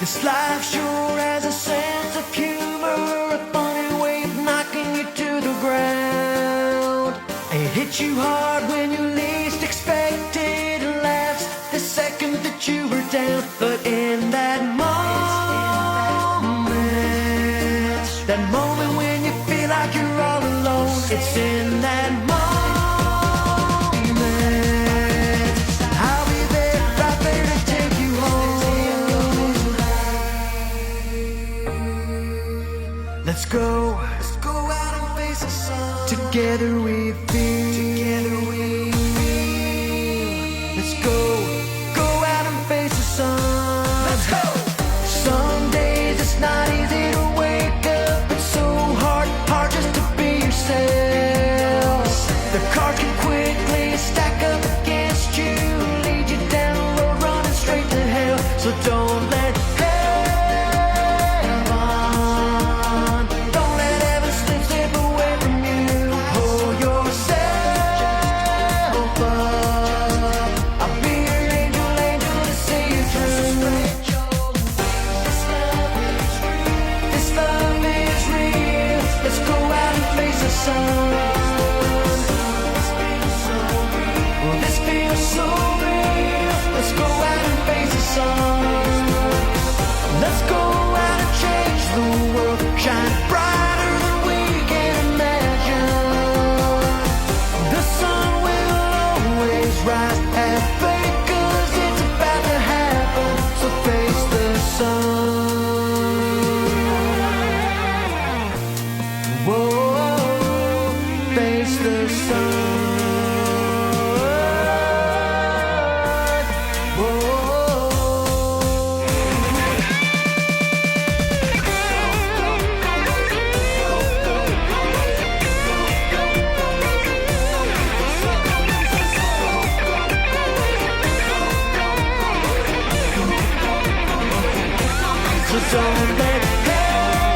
This life sure has a sense of humor, a funny way of knocking you to the ground. It hits you hard when you least expect it, and laughs the second that you were down. But in that moment when you feel like you're all alone, it's in that moment. I'll be there, right there to take you home. Let's go out and face the sun. Together we feel. Let's go out and face the sun. Let's go. Some days it's not easy to wake up. It's so hard just to be yourself. The cards can quickly stack up against you, lead you down a road running straight to hell. So don't let heaven, don't let heaven slip away from you. Hold yourself up. I'll be your angel to see you through. This love is real. Let's go out and face the sun. Well, this feels so real. Let's go out and face the sun. Let's go out and change the world. Shine brighter than we can imagine. The sun will always rise. Have faith, 'cause it's about to happen. So face the sun. Whoa, face the sun. So don't let heaven,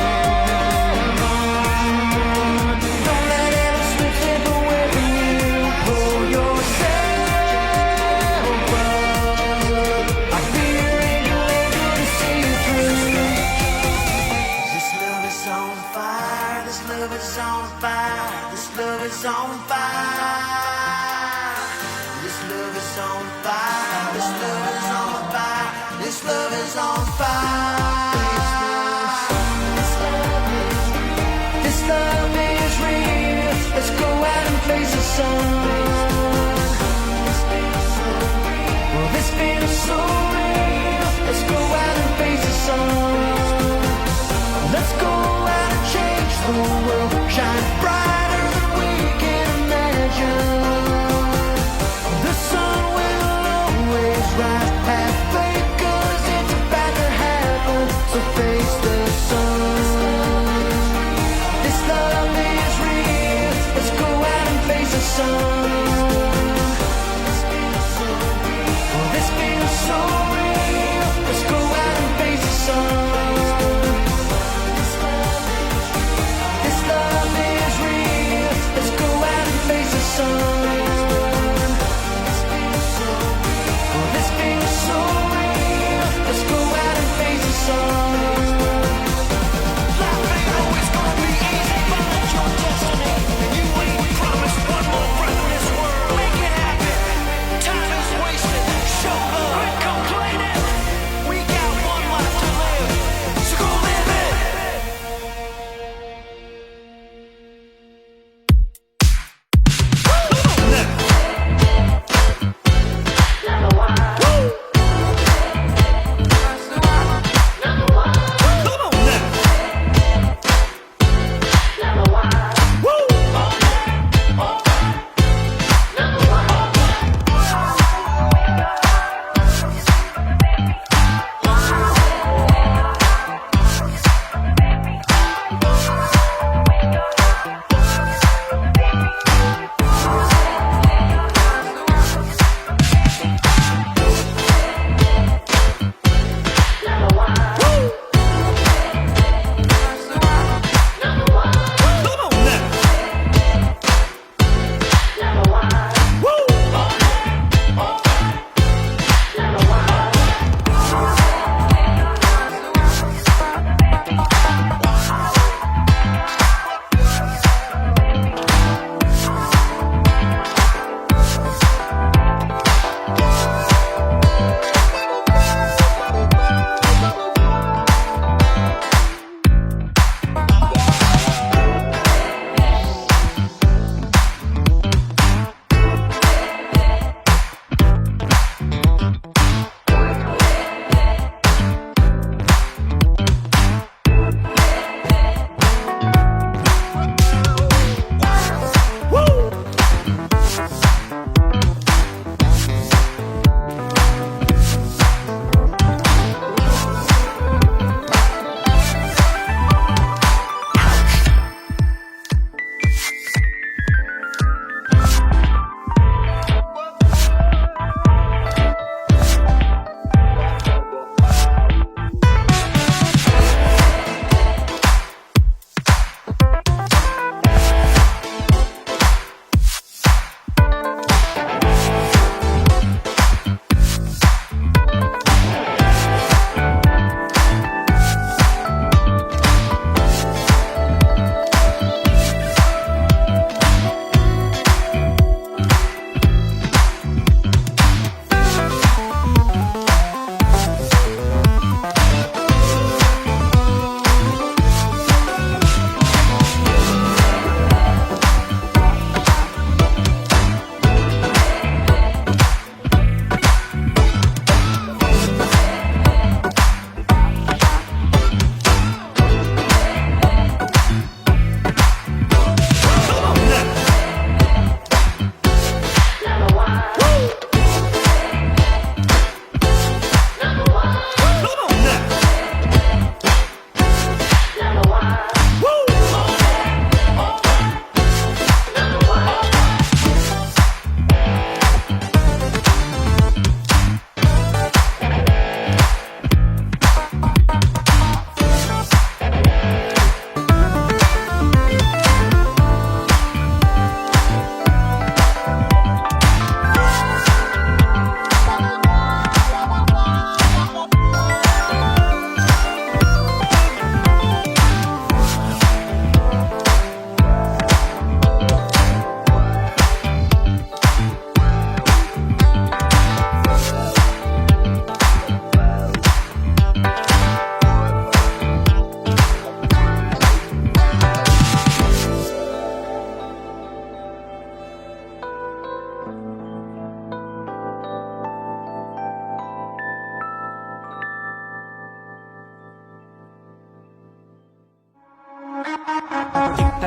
don't let heaven slip away from you. Pull yourself up. I'll be your angel to see you through. This love is on fire. This love is on fire. This love is on fire. This love is on fire. This love is on fire. This love is on fire. This love is real. Let's go out and face the sun. Well, this feels so real. Let's go out and face the sun. Let's go out and change the world. Shine brighter than we can imagine. The sun will always rise. Have faith, 'cause it's about to happen. So face the sun. This love is real. Let's go out and face the sun. Oh, this feels so real. Let's go out and face the sun. This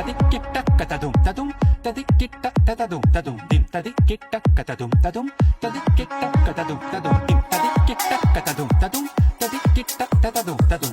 tadum tadum tadikita tadum tadum dim tadikita tadum tadum tadikita tadum tadum dim tadikita tadum tadum tadikita tadum tadum